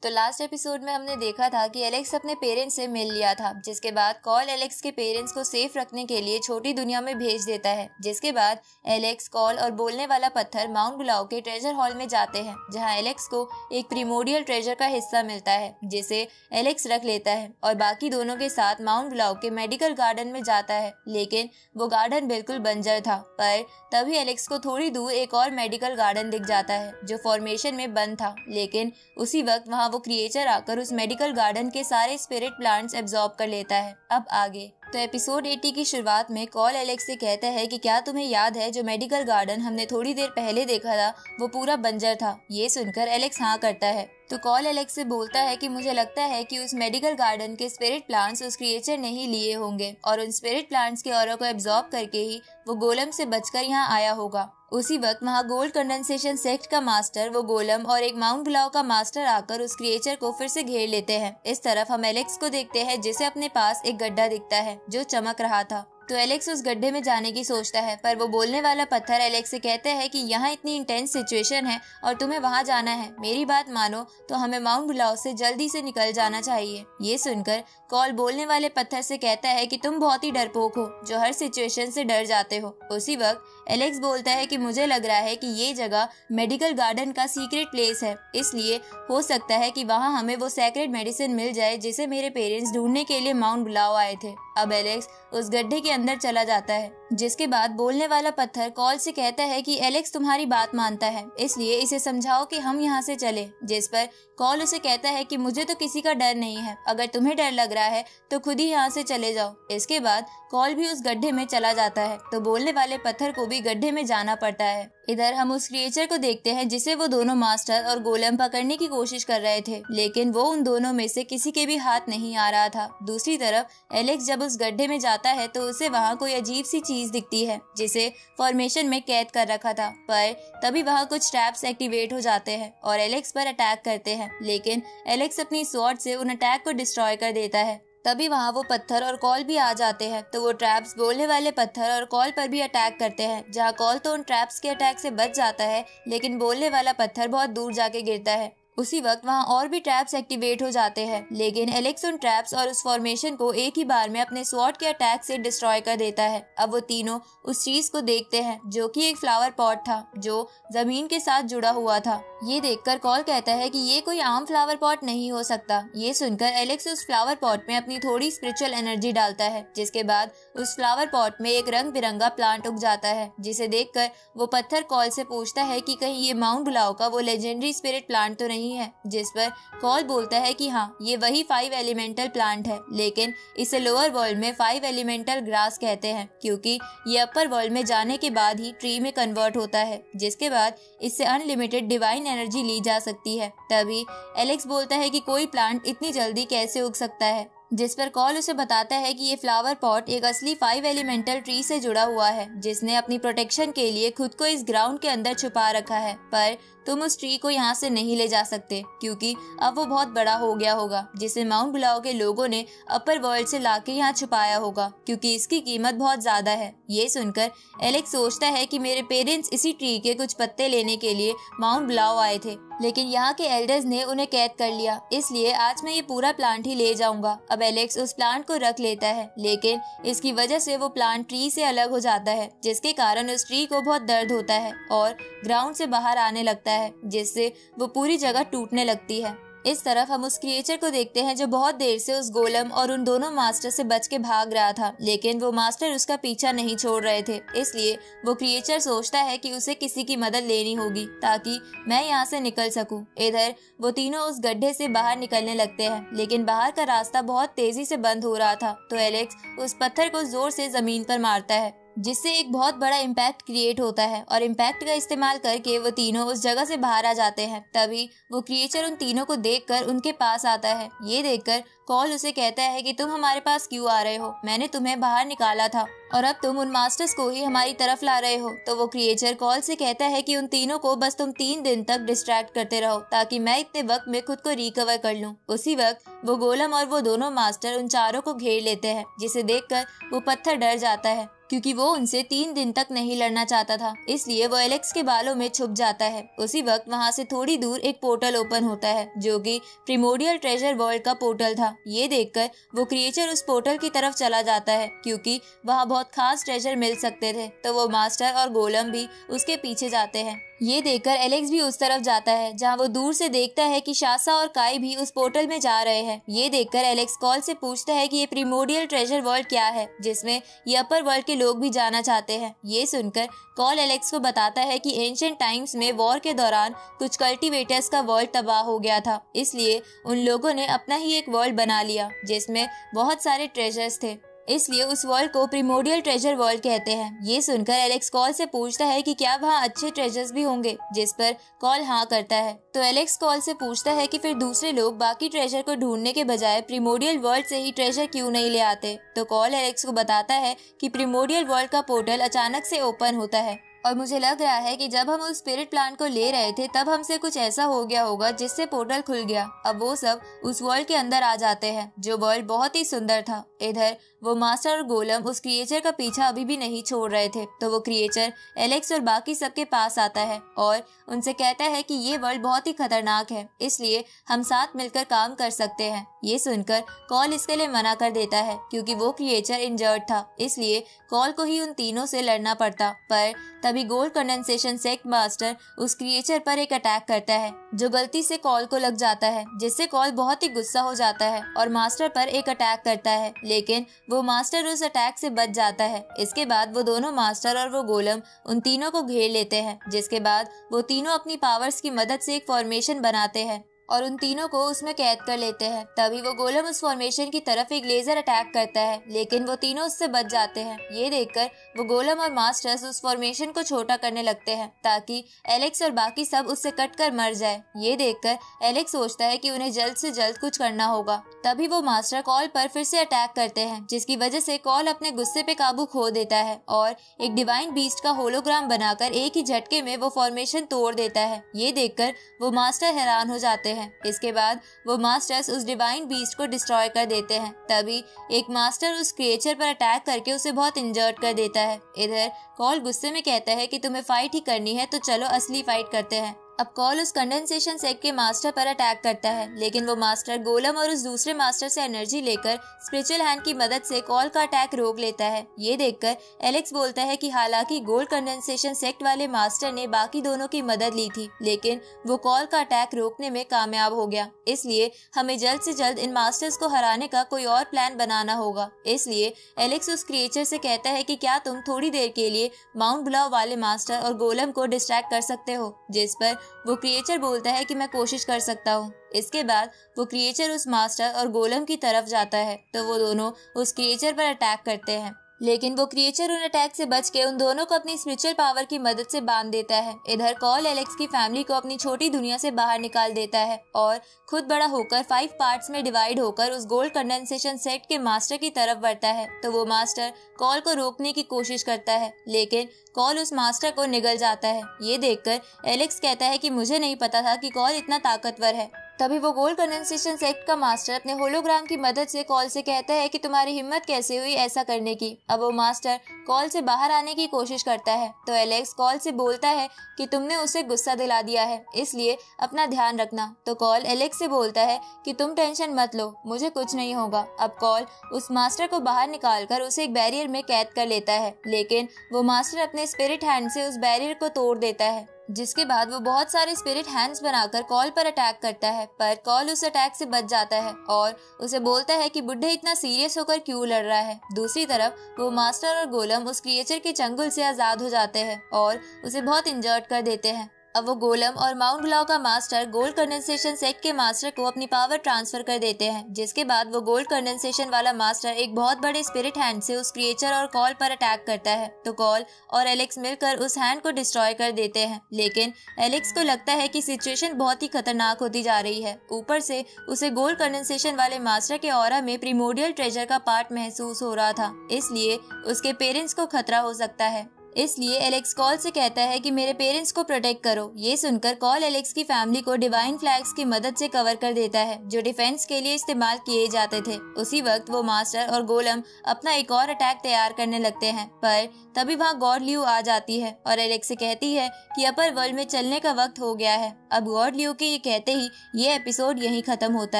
तो last episode में हमने देखा था कि एलेक्स अपने पेरेंट्स से मिल लिया था, जिसके बाद कॉल एलेक्स के पेरेंट्स को सेफ रखने के लिए छोटी दुनिया में भेज देता है। जिसके बाद एलेक्स, कॉल और बोलने वाला पत्थर माउंट बुलाओ के ट्रेजर हॉल में जाते हैं, जहां एलेक्स को एक प्रीमोडियल ट्रेजर का हिस्सा मिलता है, जिसे एलेक्स रख लेता है और बाकी दोनों के साथ माउंट बुलाओ के मेडिकल गार्डन में जाता है। लेकिन वो गार्डन बिल्कुल बंजर था, पर तभी एलेक्स को थोड़ी दूर एक और मेडिकल गार्डन दिख जाता है जो फॉर्मेशन में बंद था। लेकिन उसी वक्त वहाँ वो क्रिएचर आकर उस मेडिकल गार्डन के सारे स्पिरिट प्लांट्स एब्जॉर्ब कर लेता है। अब आगे तो एपिसोड 80 की शुरुआत में कॉल एलेक्स से कहता है कि क्या तुम्हें याद है जो मेडिकल गार्डन हमने थोड़ी देर पहले देखा था वो पूरा बंजर था। ये सुनकर एलेक्स हाँ करता है। तो कॉल एलेक्स से बोलता है कि मुझे लगता है कि उस मेडिकल गार्डन के स्पिरिट प्लांट्स उस क्रिएचर ने ही लिए होंगे और उन स्पिरिट प्लांट्स के ऑरा को एब्जॉर्ब करके ही वो गोलम से बचकर यहाँ आया होगा। उसी वक्त वहाँ गोल्ड कंडेंसेशन सेक्ट का मास्टर, वो गोलम और एक माउंट बुलाओ का मास्टर आकर उस क्रिएचर को फिर से घेर लेते हैं। इस तरफ हम एलेक्स को देखते हैं जिसे अपने पास एक गड्ढा दिखता है जो चमक रहा था। तो एलेक्स उस गड्ढे में जाने की सोचता है, पर वो बोलने वाला पत्थर एलेक्स से कहता है कि यहाँ इतनी इंटेंस सिचुएशन है और तुम्हें वहाँ जाना है। मेरी बात मानो तो हमें माउंट बुलाओ से जल्दी से निकल जाना चाहिए। ये सुनकर कॉल बोलने वाले पत्थर से कहता है कि तुम बहुत ही डरपोक हो जो हर सिचुएशन से डर जाते हो। उसी वक्त एलेक्स बोलता है कि मुझे लग रहा है कि ये जगह मेडिकल गार्डन का सीक्रेट प्लेस है, इसलिए हो सकता है कि वहाँ हमें वो सेक्रेट मेडिसिन मिल जाए जिसे मेरे पेरेंट्स ढूंढने के लिए माउंट बुलाओ आए थे। अब एलेक्स उस गड्ढे के अंदर चला जाता है, जिसके बाद बोलने वाला पत्थर कॉल से कहता है कि एलेक्स तुम्हारी बात मानता है, इसलिए इसे समझाओ कि हम यहाँ से चले। जिस पर कॉल उसे कहता है कि मुझे तो किसी का डर नहीं है, अगर तुम्हें डर लग रहा है तो खुद ही यहाँ से चले जाओ। इसके बाद कॉल भी उस गड्ढे में चला जाता है, तो बोलने वाले पत्थर को भी गड्ढे में जाना पड़ता है। इधर हम उस क्रिएचर को देखते हैं जिसे वो दोनों मास्टर और गोलम पकड़ने की कोशिश कर रहे थे, लेकिन वो उन दोनों में से किसी के भी हाथ नहीं आ रहा था। दूसरी तरफ एलेक्स जब उस गड्ढे में जाता है तो उसे वहाँ कोई अजीब सी चीज दिखती है जिसे फॉर्मेशन में कैद कर रखा था, पर तभी वहाँ कुछ ट्रैप्स एक्टिवेट हो जाते हैं और एलेक्स पर अटैक करते हैं। लेकिन एलेक्स अपनी स्वॉर्ड से उन अटैक को डिस्ट्रॉय कर देता है। तभी वहाँ वो पत्थर और कॉल भी आ जाते हैं, तो वो ट्रैप्स बोलने वाले पत्थर और कॉल पर भी अटैक करते हैं। जहाँ कॉल तो उन ट्रैप्स के अटैक से बच जाता है, लेकिन बोलने वाला पत्थर बहुत दूर जाके गिरता है। उसी वक्त वहाँ और भी ट्रैप्स एक्टिवेट हो जाते हैं, लेकिन एलेक्स उन ट्रैप्स और उस फॉर्मेशन को एक ही बार में अपने स्वॉर्ड के अटैक से डिस्ट्रॉय कर देता है। अब वो तीनों उस चीज को देखते हैं जो कि एक फ्लावर पॉट था जो जमीन के साथ जुड़ा हुआ था। ये देखकर कॉल कहता है कि ये कोई आम फ्लावर पॉट नहीं हो सकता। ये सुनकर एलेक्स उस फ्लावर पॉट में अपनी थोड़ी स्पिरिचुअल एनर्जी डालता है, जिसके बाद उस फ्लावर पॉट में एक रंग बिरंगा प्लांट उग जाता है, जिसे देखकर वो पत्थर कॉल से पूछता है कि कहीं ये माउंट बुलाओ का वो लेजेंडरी स्पिरिट प्लांट तो नहीं है। जिस पर कॉल बोलता है कि हाँ, ये वही 5 एलिमेंटल प्लांट है, लेकिन इसे लोअर वर्ल्ड में 5 एलिमेंटल ग्रास कहते हैं, क्योंकि ये अपर वर्ल्ड में जाने के बाद ही ट्री में कन्वर्ट होता है, जिसके बाद इससे अनलिमिटेड डिवाइन एनर्जी ली जा सकती है। तभी एलेक्स बोलता है कि कोई प्लांट इतनी जल्दी कैसे उग सकता है, जिस पर कॉल उसे बताता है कि ये फ्लावर पॉट एक असली 5 एलिमेंटल ट्री से जुड़ा हुआ है, जिसने अपनी प्रोटेक्शन के लिए खुद को इस ग्राउंड के अंदर छुपा रखा है। पर तुम उस ट्री को यहाँ से नहीं ले जा सकते, क्योंकि अब वो बहुत बड़ा हो गया होगा, जिसे माउंट बुलाओ के लोगों ने अपर वर्ल्ड से लाके यहाँ छुपाया होगा, क्योंकि इसकी कीमत बहुत ज्यादा है। ये सुनकर एलेक्स सोचता है कि मेरे पेरेंट्स इसी ट्री के कुछ पत्ते लेने के लिए माउंट बुलाओ आए थे, लेकिन यहाँ के एल्डर्स ने उन्हें कैद कर लिया, इसलिए आज मैं ये पूरा प्लांट ही ले जाऊंगा। अब एलेक्स उस प्लांट को रख लेता है, लेकिन इसकी वजह से वो प्लांट ट्री से अलग हो जाता है, जिसके कारण उस ट्री को बहुत दर्द होता है और ग्राउंड से बाहर आने लगता है, जिससे वो पूरी जगह टूटने लगती है। इस तरफ हम उस क्रिएचर को देखते हैं जो बहुत देर से उस गोलम और उन दोनों मास्टर से बच के भाग रहा था, लेकिन वो मास्टर उसका पीछा नहीं छोड़ रहे थे। इसलिए वो क्रिएचर सोचता है कि उसे किसी की मदद लेनी होगी ताकि मैं यहाँ से निकल सकूं। इधर वो तीनों उस गड्ढे से बाहर निकलने लगते हैं, लेकिन बाहर का रास्ता बहुत तेजी से बंद हो रहा था, तो एलेक्स उस पत्थर को जोर से जमीन पर मारता है, जिससे एक बहुत बड़ा इम्पैक्ट क्रिएट होता है और इम्पैक्ट का इस्तेमाल करके वो तीनों उस जगह से बाहर आ जाते हैं। तभी वो क्रिएचर उन तीनों को देखकर उनके पास आता है। ये देखकर कॉल उसे कहता है कि तुम हमारे पास क्यों आ रहे हो, मैंने तुम्हें बाहर निकाला था और अब तुम उन मास्टर्स को ही हमारी तरफ ला रहे हो। तो वो क्रिएचर कॉल से कहता है कि उन तीनों को बस तुम 3 दिन तक डिस्ट्रैक्ट करते रहो, ताकि मैं इतने वक्त में खुद को रिकवर कर लूं। उसी वक्त वो गोलम और वो दोनों मास्टर उन चारों को घेर लेते हैं, जिसे देखकर वो पत्थर डर जाता है, क्योंकि वो उनसे 3 दिन तक नहीं लड़ना चाहता था। इसलिए वो एलेक्स के बालों में छुप जाता है। उसी वक्त वहाँ से थोड़ी दूर एक पोर्टल ओपन होता है जो कि प्रिमोडियल ट्रेजर वर्ल्ड का पोर्टल था। ये देखकर वो क्रिएचर उस पोर्टल की तरफ चला जाता है क्योंकि वहाँ बहुत खास ट्रेजर मिल सकते थे। तो वो मास्टर और गोलम भी उसके पीछे जाते हैं। ये देखकर एलेक्स भी उस तरफ जाता है जहाँ वो दूर से देखता है कि शासा और काई भी उस पोर्टल में जा रहे हैं। ये देखकर एलेक्स कॉल से पूछता है कि ये प्रिमोडियल ट्रेजर वर्ल्ड क्या है जिसमें ये अपर वर्ल्ड के लोग भी जाना चाहते हैं। ये सुनकर कॉल एलेक्स को बताता है कि एंशिएंट टाइम्स में वॉर के दौरान कुछ कल्टीवेटर्स का वर्ल्ड तबाह हो गया था, इसलिए उन लोगों ने अपना ही एक वर्ल्ड बना लिया जिसमें बहुत सारे ट्रेजर्स थे। इसलिए उस वर्ल्ड को प्रिमोडियल ट्रेजर वर्ल्ड कहते हैं। ये सुनकर एलेक्स कॉल से पूछता है कि क्या वहाँ अच्छे ट्रेजर्स भी होंगे, जिस पर कॉल हाँ करता है। तो एलेक्स कॉल से पूछता है कि फिर दूसरे लोग बाकी ट्रेजर को ढूंढने के बजाय प्रिमोडियल वर्ल्ड से ही ट्रेजर क्यों नहीं ले आते। तो कॉल एलेक्स को बताता है कि प्रिमोडियल वर्ल्ड का पोर्टल अचानक से ओपन होता है और मुझे लग रहा है कि जब हम उस स्पिरिट प्लांट को ले रहे थे तब हमसे कुछ ऐसा हो गया होगा जिससे पोर्टल खुल गया। अब वो सब उस वर्ल्ड के अंदर आ जाते हैं जो वर्ल्ड बहुत ही सुंदर था। इधर वो मास्टर और गोलम उस क्रिएचर का पीछा अभी भी नहीं छोड़ रहे थे। तो वो क्रिएचर एलेक्स और बाकी सबके पास आता है और उनसे कहता है कि ये वर्ल्ड बहुत ही खतरनाक है, इसलिए हम साथ मिलकर काम कर सकते हैं। ये सुनकर कॉल इसके लिए मना कर देता है क्योंकि वो क्रिएचर इंजर्ड था, इसलिए कॉल को ही उन तीनों से लड़ना पड़ता। पर तभी गोल्ड कंडेंसेशन सेक्ट मास्टर उस क्रिएचर पर एक अटैक करता है जो गलती से कॉल को लग जाता है, जिससे कॉल बहुत ही गुस्सा हो जाता है और मास्टर पर एक अटैक करता है, लेकिन वो मास्टर उस अटैक से बच जाता है। इसके बाद वो दोनों मास्टर और वो गोलम उन तीनों को घेर लेते हैं, जिसके बाद वो तीनों अपनी पावर्स की मदद से एक फॉर्मेशन बनाते हैं और उन तीनों को उसमें कैद कर लेते हैं। तभी वो गोलम उस फॉर्मेशन की तरफ एक लेजर अटैक करता है, लेकिन वो तीनों उससे बच जाते हैं। ये देखकर वो गोलम और मास्टर्स उस फॉर्मेशन को छोटा करने लगते हैं ताकि एलेक्स और बाकी सब उससे कटकर मर जाए। ये देखकर एलेक्स सोचता है कि उन्हें जल्द से जल्द कुछ करना होगा। तभी वो मास्टर कॉल पर फिर से अटैक करते हैं, जिसकी वजह से कॉल अपने गुस्से पे काबू खो देता है और एक डिवाइन बीस्ट का होलोग्राम बनाकर एक ही झटके में वो फॉर्मेशन तोड़ देता है। ये देखकर वो मास्टर हैरान हो जाते हैं। इसके बाद वो मास्टर्स उस डिवाइन बीस्ट को डिस्ट्रॉय कर देते हैं। तभी एक मास्टर उस क्रिएचर पर अटैक करके उसे बहुत इंजर्ड कर देता है। इधर कॉल गुस्से में कहता है कि तुम्हें फाइट ही करनी है तो चलो असली फाइट करते हैं। अब कॉल उस कंडेंसेशन सेक्ट के मास्टर पर अटैक करता है, लेकिन वो मास्टर गोलम और उस दूसरे मास्टर से एनर्जी लेकर स्पिरिचुअल हैंड की मदद से कॉल का अटैक रोक लेता है। ये देखकर एलेक्स बोलता है कि हालांकि गोल्ड कंडेंसेशन सेक्ट वाले मास्टर ने बाकी दोनों की मदद ली थी, लेकिन वो कॉल का अटैक रोकने में कामयाब हो गया। इसलिए हमें जल्द से जल्द इन मास्टर्स को हराने का कोई और प्लान बनाना होगा। इसलिए एलेक्स उस क्रिएचर से कहता है कि क्या तुम थोड़ी देर के लिए माउंट ब्लाउ वाले मास्टर और गोलम को डिस्ट्रैक्ट कर सकते हो, जिस पर वो क्रिएचर बोलता है कि मैं कोशिश कर सकता हूँ। इसके बाद वो क्रिएचर उस मास्टर और गोलम की तरफ जाता है तो वो दोनों उस क्रिएचर पर अटैक करते हैं, लेकिन वो क्रिएचर उन अटैक से बच के उन दोनों को अपनी स्पिरिचुअल पावर की मदद से बांध देता है। इधर कॉल एलेक्स की फैमिली को अपनी छोटी दुनिया से बाहर निकाल देता है और खुद बड़ा होकर 5 पार्ट्स में डिवाइड होकर उस गोल्ड कंडेंसेशन सेट के मास्टर की तरफ बढ़ता है। तो वो मास्टर कॉल को रोकने की कोशिश करता है, लेकिन कॉल उस मास्टर को निगल जाता है। ये देखकर एलेक्स कहता है कि मुझे नहीं पता था कि कॉल इतना ताकतवर है। तभी वो गोल्ड कंडेंसेशन सेक्ट का मास्टर अपने होलोग्राम की मदद से कॉल से कहता है कि तुम्हारी हिम्मत कैसे हुई ऐसा करने की। अब वो मास्टर कॉल से बाहर आने की कोशिश करता है तो एलेक्स कॉल से बोलता है कि तुमने उसे गुस्सा दिला दिया है, इसलिए अपना ध्यान रखना। तो कॉल एलेक्स से बोलता है कि तुम टेंशन मत लो, मुझे कुछ नहीं होगा। अब कॉल उस मास्टर को बाहर निकालकर उसे एक बैरियर में कैद कर लेता है, लेकिन वो मास्टर अपने स्पिरिट हैंड से उस बैरियर को तोड़ देता है, जिसके बाद वो बहुत सारे स्पिरिट हैंड्स बनाकर कॉल पर अटैक करता है। पर कॉल उस अटैक से बच जाता है और उसे बोलता है कि बुड्ढे इतना सीरियस होकर क्यों लड़ रहा है। दूसरी तरफ वो मास्टर और गोलम उस क्रिएचर के चंगुल से आजाद हो जाते हैं और उसे बहुत इंजर्ड कर देते हैं। अब वो गोलम और माउंट ब्लाउ का मास्टर गोल्ड कंडेंसेशन सेक्ट के मास्टर को अपनी पावर ट्रांसफर कर देते हैं, जिसके बाद वो गोल्ड कंडेंसेशन वाला मास्टर एक बहुत बड़े स्पिरिट हैंड से उस क्रिएचर और कॉल पर अटैक करता है। तो कॉल और एलेक्स मिलकर उस हैंड को डिस्ट्रॉय कर देते हैं, लेकिन एलेक्स को लगता है कि सिचुएशन बहुत ही खतरनाक होती जा रही है। ऊपर से उसे गोल्ड कंडेंसेशन वाले मास्टर के ऑरा में प्रिमोडियल ट्रेजर का पार्ट महसूस हो रहा था, इसलिए उसके पेरेंट्स को खतरा हो सकता है। इसलिए एलेक्स कॉल से कहता है कि मेरे पेरेंट्स को प्रोटेक्ट करो। ये सुनकर कॉल एलेक्स की फैमिली को डिवाइन फ्लैग्स की मदद से कवर कर देता है जो डिफेंस के लिए इस्तेमाल किए जाते थे। उसी वक्त वो मास्टर और गोलम अपना एक और अटैक तैयार करने लगते हैं, पर तभी वहाँ गॉड ल्यू आ जाती है और एलेक्स से कहती है कि अपर वर्ल्ड में चलने का वक्त हो गया है। अब गॉड ल्यू के ये कहते ही ये एपिसोड यहीं खत्म होता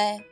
है।